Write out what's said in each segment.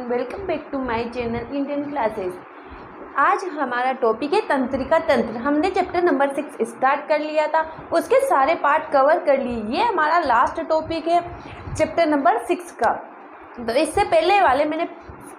Welcome back to my channel Indian classes. आज हमारा topic है तंत्रिका तंत्र। हमने चैप्टर नंबर 6 स्टार्ट कर लिया था, उसके सारे पार्ट कवर कर लिए। ये हमारा लास्ट टॉपिक है चैप्टर नंबर 6 का। तो इससे पहले वाले मैंने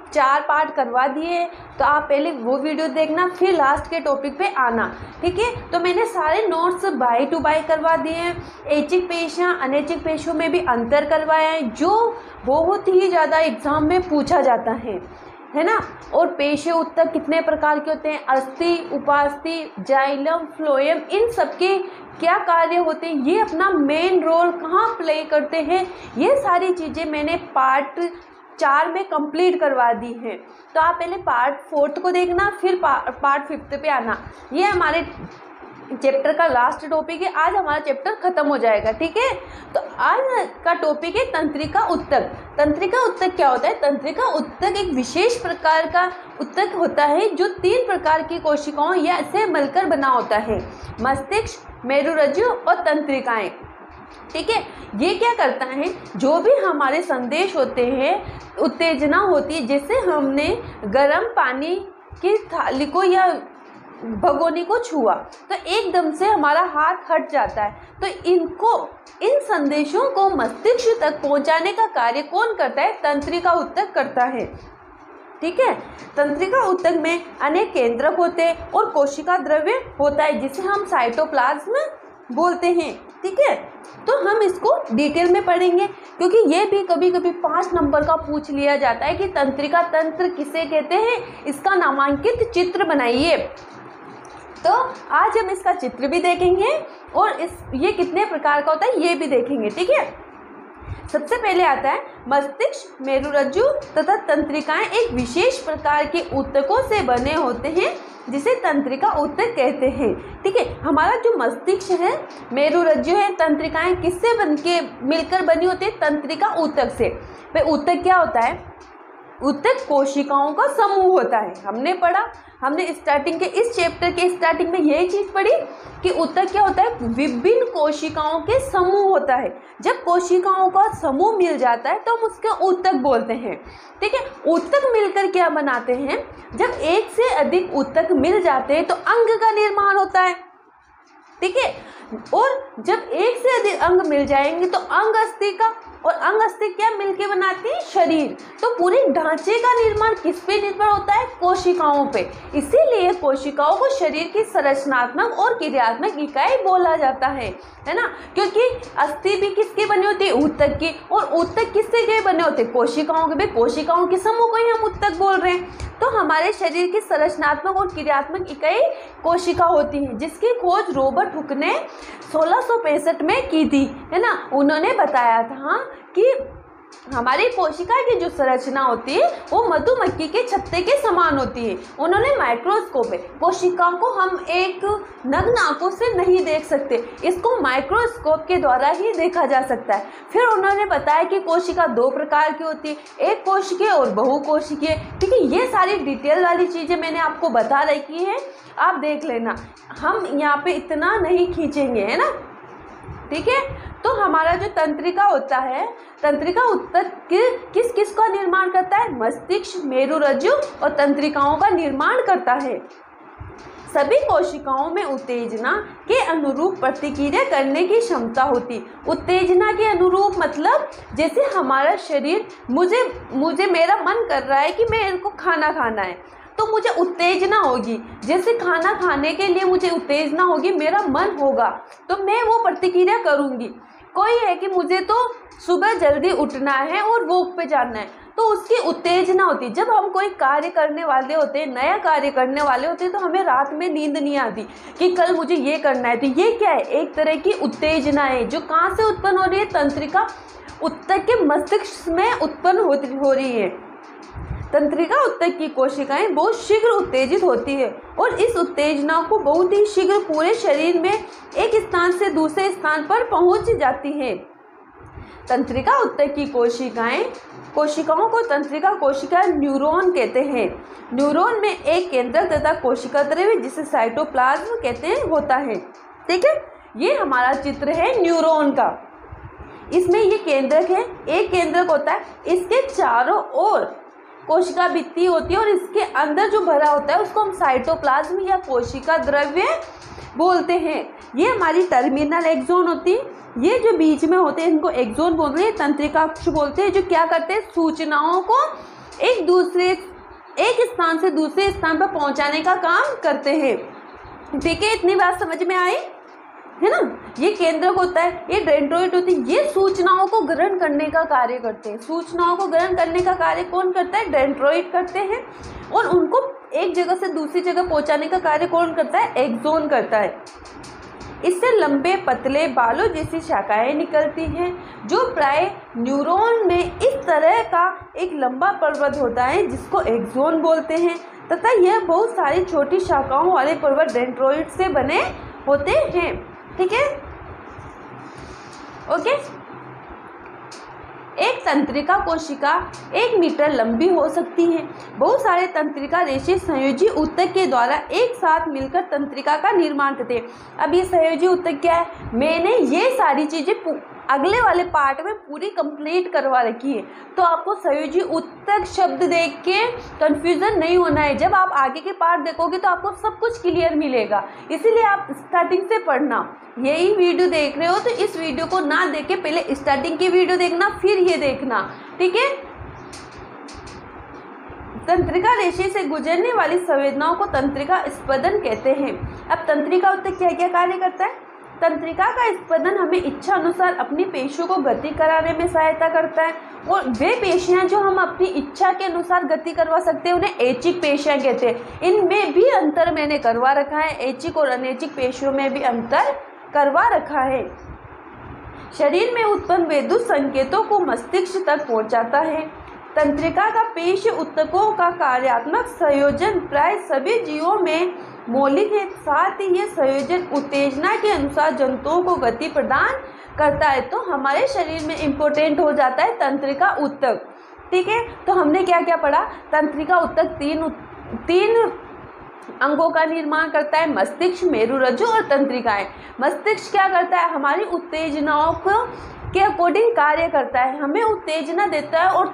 4 पार्ट करवा दिए, तो आप पहले वो वीडियो देखना, फिर लास्ट के टॉपिक पे आना, ठीक है। तो मैंने सारे नोट्स बाय टू बाय करवा दिए हैं। ऐच्छिक पेशियाँ अनैच्छिक पेशियों में भी अंतर करवाया है, जो बहुत ही ज़्यादा एग्जाम में पूछा जाता है ना। और पेशे उत्तक कितने प्रकार के होते हैं, अस्थि, उपास्थि, जाइलम, फ्लोएम, इन सबके क्या कार्य होते हैं, ये अपना मेन रोल कहाँ प्ले करते हैं, ये सारी चीज़ें मैंने पार्ट 4 में कंप्लीट करवा दी है। तो आप पहले पार्ट 4 को देखना, फिर पार्ट 5 पे आना। ये हमारे चैप्टर का लास्ट टॉपिक है। आज हमारा चैप्टर खत्म हो जाएगा, ठीक है। तो आज का टॉपिक है तंत्रिका उत्तक। तंत्रिका उत्तक क्या होता है? तंत्रिका उत्तक एक विशेष प्रकार का उत्तक होता है जो 3 प्रकार की कोशिकाओं या से मिलकर बना होता है, मस्तिष्क, मेरुरज्जु और तंत्रिकाएं, ठीक है। ये क्या करता है, जो भी हमारे संदेश होते हैं, उत्तेजना होती है, जैसे हमने गर्म पानी की थाली को या भगोनी को छुआ तो एकदम से हमारा हाथ हट जाता है। तो इन संदेशों को मस्तिष्क तक पहुंचाने का कार्य कौन करता है? तंत्रिका उत्तक करता है, ठीक है। तंत्रिका उत्तक में अनेक केंद्रक होते हैं और कोशिका द्रव्य होता है, जिसे हम साइटोप्लाज्म बोलते हैं, ठीक है। तो हम इसको डिटेल में पढ़ेंगे, क्योंकि ये भी कभी कभी 5 नंबर का पूछ लिया जाता है कि तंत्रिका तंत्र किसे कहते हैं, इसका नामांकित चित्र बनाइए। तो आज हम इसका चित्र भी देखेंगे और ये कितने प्रकार का होता है ये भी देखेंगे, ठीक है। सबसे पहले आता है मस्तिष्क, मेरुरज्जु तथा तंत्रिकाएं एक विशेष प्रकार के उत्तकों से बने होते हैं, जिसे तंत्रिका उत्तक कहते हैं, ठीक है। हमारा जो मस्तिष्क है, मेरुरज्जु है, तंत्रिकाएं किससे बनके मिलकर बनी होती है? तंत्रिका उत्तक से। भाई उत्तक क्या होता है? उत्तक कोशिकाओं का समूह होता है। हमने स्टार्टिंग के इस चैप्टर के स्टार्टिंग में यही चीज़ पढ़ी कि उत्तक क्या होता है? विभिन्न कोशिकाओं के समूह होता है। जब कोशिकाओं का समूह मिल जाता है तो हम उसका उत्तक बोलते हैं, ठीक है। उत्तक मिलकर क्या बनाते हैं? जब एक से अधिक उत्तक मिल जाते हैं तो अंग का निर्माण होता है, ठीक है। और जब एक से अधिक अंग मिल जाएंगे तो अंग अस्थि का, और अंग अस्थि क्या मिलके बनाती है? शरीर। तो पूरे ढांचे का निर्माण किस पे निर्भर होता है? कोशिकाओं पे। इसीलिए कोशिकाओं को शरीर की संरचनात्मक और क्रियात्मक इकाई बोला जाता है ना। क्योंकि अस्थि भी किसके बने होती है? उत्तक की। और उत्तक किससे के बने होते हैं? कोशिकाओं के। कोशिकाओं के समूह को ही हम उत्तक बोल रहे हैं। तो हमारे शरीर की संरचनात्मक और क्रियात्मक इकाई कोशिका होती है, जिसकी खोज रॉबर्ट हुक ने 1665 में की थी, है ना। उन्होंने बताया था कि हमारी कोशिका की जो संरचना होती है वो मधुमक्खी के छत्ते के समान होती है। उन्होंने माइक्रोस्कोप में कोशिका को हम एक नग्न आंखों से नहीं देख सकते, इसको माइक्रोस्कोप के द्वारा ही देखा जा सकता है। फिर उन्होंने बताया कि कोशिका 2 प्रकार की होती है, एक कोशिकीय और बहुकोशिकीय, ठीक है। ये सारी डिटेल वाली चीज़ें मैंने आपको बता रखी है, आप देख लेना। हम यहाँ पे इतना नहीं खींचेंगे, है ना, ठीक है। तो हमारा जो तंत्रिका होता है, तंत्रिका उत्तक किस किस का निर्माण करता है? मस्तिष्क, मेरुरज्जु और तंत्रिकाओं का निर्माण करता है। सभी कोशिकाओं में उत्तेजना के अनुरूप प्रतिक्रिया करने की क्षमता होती। उत्तेजना के अनुरूप मतलब जैसे हमारा शरीर, मुझे मेरा मन कर रहा है कि मेरे को खाना खाना है, तो मुझे उत्तेजना होगी। जैसे खाना खाने के लिए मुझे उत्तेजना होगी, मेरा मन होगा, तो मैं वो प्रतिक्रिया करूँगी। कोई है कि मुझे तो सुबह जल्दी उठना है और वॉक पे जाना है, तो उसकी उत्तेजना होती है। जब हम कोई कार्य करने वाले होते हैं, नया कार्य करने वाले होते हैं, तो हमें रात में नींद नहीं आती कि कल मुझे ये करना है। तो ये क्या है? एक तरह की उत्तेजना है, जो कहाँ से उत्पन्न हो रही है? तंत्रिका उत्तक के मस्तिष्क में उत्पन्न हो रही है। तंत्रिका उत्तक की कोशिकाएं बहुत शीघ्र उत्तेजित होती है और इस उत्तेजना को बहुत ही शीघ्र पूरे शरीर में एक स्थान से दूसरे स्थान पर पहुंच जाती है। तंत्रिका उत्तक की कोशिकाओं को तंत्रिका कोशिका न्यूरॉन कहते हैं। न्यूरॉन में एक केंद्रक तथा कोशिका द्रव्य, जिसे साइटोप्लाज्म कहते हैं, होता है, ठीक है। ये हमारा चित्र है न्यूरॉन का। इसमें ये केंद्रक है, एक केंद्रक होता है, इसके चारों ओर कोशिका भित्ति होती है और इसके अंदर जो भरा होता है उसको हम साइटोप्लाज्म या कोशिका द्रव्य बोलते हैं। ये हमारी टर्मिनल एक्सोन होती है, ये जो बीच में होते हैं इनको एक्सोन बोलते हैं, तंत्रिकाक्ष बोलते हैं, जो क्या करते हैं सूचनाओं को एक स्थान से दूसरे स्थान पर पहुंचाने का काम करते हैं। ठीक है, इतनी बात समझ में आई है ना। ये केंद्रक होता है, ये डेंड्रोइट होती है, ये सूचनाओं को ग्रहण करने का कार्य करते हैं। सूचनाओं को ग्रहण करने का कार्य कौन करता है? डेंड्रोइट करते हैं। और उनको एक जगह से दूसरी जगह पहुंचाने का कार्य कौन करता है? एक्सोन करता है। इससे लंबे पतले बालों जैसी शाखाएं निकलती हैं, जो प्राय न्यूरॉन में इस तरह का एक लंबा पर्वत होता है जिसको एक्सोन बोलते हैं, तथा यह बहुत सारी छोटी शाखाओं वाले पर्वत डेंड्रोइट से बने होते हैं। ठीक है, ओके। एक तंत्रिका कोशिका 1 मीटर लंबी हो सकती है। बहुत सारे तंत्रिका रेशे संयोजी ऊतक के द्वारा एक साथ मिलकर तंत्रिका का निर्माण करते हैं। अब ये संयोजी ऊतक क्या है? मैंने ये सारी चीज़ें अगले वाले पार्ट में पूरी कंप्लीट करवा रखी है, तो आपको संयोजी ऊतक शब्द देख के कंफ्यूजन नहीं होना है। जब आप आगे के पार्ट देखोगे तो आपको सब कुछ क्लियर मिलेगा, इसीलिए आप स्टार्टिंग से पढ़ना। यही वीडियो देख रहे हो तो इस वीडियो को ना देख के पहले स्टार्टिंग की वीडियो देखना, फिर ये देखना। ठीक है, तंत्रिका रेशे से गुजरने वाली संवेदनाओं को तंत्रिका स्पंदन कहते हैं। अब तंत्रिका ऊतक क्या क्या कार्य करता है? तंत्रिका का स्पंदन हमें इच्छा अनुसार अपनी पेशियों को गति कराने में सहायता करता है, और वे पेशियां जो हम अपनी इच्छा के अनुसार गति करवा सकते हैं उन्हें ऐच्छिक पेशियां कहते हैं। इनमें भी अंतर मैंने करवा रखा है, ऐच्छिक और अनैच्छिक पेशियों में भी अंतर करवा रखा है। शरीर में उत्पन्न विद्युत संकेतों को मस्तिष्क तक पहुंचाता है। तंत्रिका का पेशी ऊतकों का कार्यात्मक संयोजन प्राय सभी जीवों में मौलिक है। साथ ही यह संयोजन उत्तेजना के अनुसार जंतुओं को गति प्रदान करता है। तो हमारे शरीर में इम्पोर्टेंट हो जाता है तंत्रिका ऊतक। ठीक है, तो हमने क्या क्या पढ़ा? तंत्रिका ऊतक तीन अंगों का निर्माण करता है, मस्तिष्क, मेरुरज्जु और तंत्रिकाएं। मस्तिष्क क्या करता है? हमारी उत्तेजनाओं के अकॉर्डिंग कार्य करता है, हमें उत्तेजना देता है, और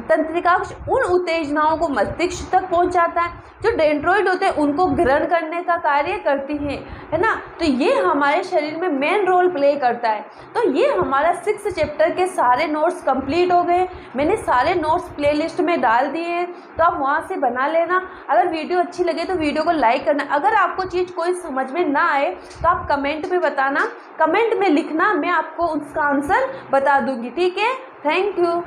तंत्रिकाक्ष उन उत्तेजनाओं को मस्तिष्क तक पहुंचाता है। जो डेंड्रोइड होते हैं उनको ग्रहण करने का कार्य करती है ना। तो ये हमारे शरीर में मेन रोल प्ले करता है। तो ये हमारा 6 चैप्टर के सारे नोट्स कंप्लीट हो गए। मैंने सारे नोट्स प्लेलिस्ट में डाल दिए हैं, तो आप वहाँ से बना लेना। अगर वीडियो अच्छी लगे तो वीडियो को लाइक करना। अगर आपको चीज़ कोई समझ में ना आए तो आप कमेंट में बताना, कमेंट में लिखना, मैं आपको उसका आंसर बता दूँगी। ठीक है, थैंक यू।